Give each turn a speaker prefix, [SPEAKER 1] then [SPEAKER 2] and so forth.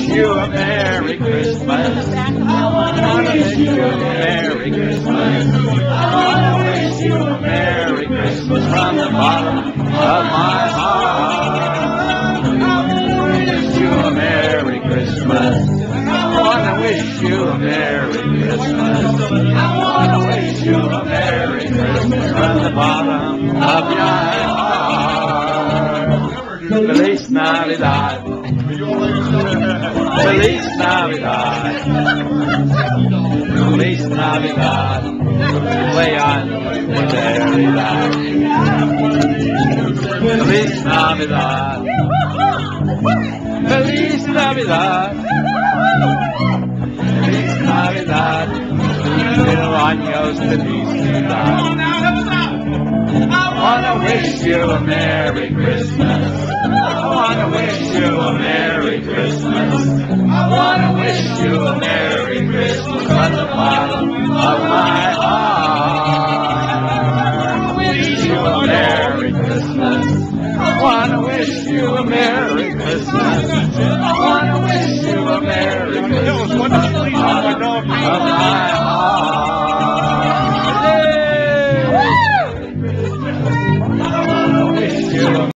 [SPEAKER 1] wish you a Merry Christmas. I wanna wish you a Merry Christmas. I wanna wish you a Merry Christmas from the bottom of my heart. I wanna wish you a Merry Christmas. I wanna wish you a Merry Christmas. I wanna wish you a Merry Christmas from the bottom of your heart. Feliz Navidad. Feliz Navidad. Feliz Navidad. Play on the Navidad. Feliz Navidad. Feliz Navidad. Feliz Navidad. Little años felicidad. I wanna wish you a Merry Christmas. I wanna wish you a Merry Christmas. I wanna wish you a Merry Christmas from the bottom of my heart. Wish you a Merry Christmas. I wanna wish you a Merry Christmas.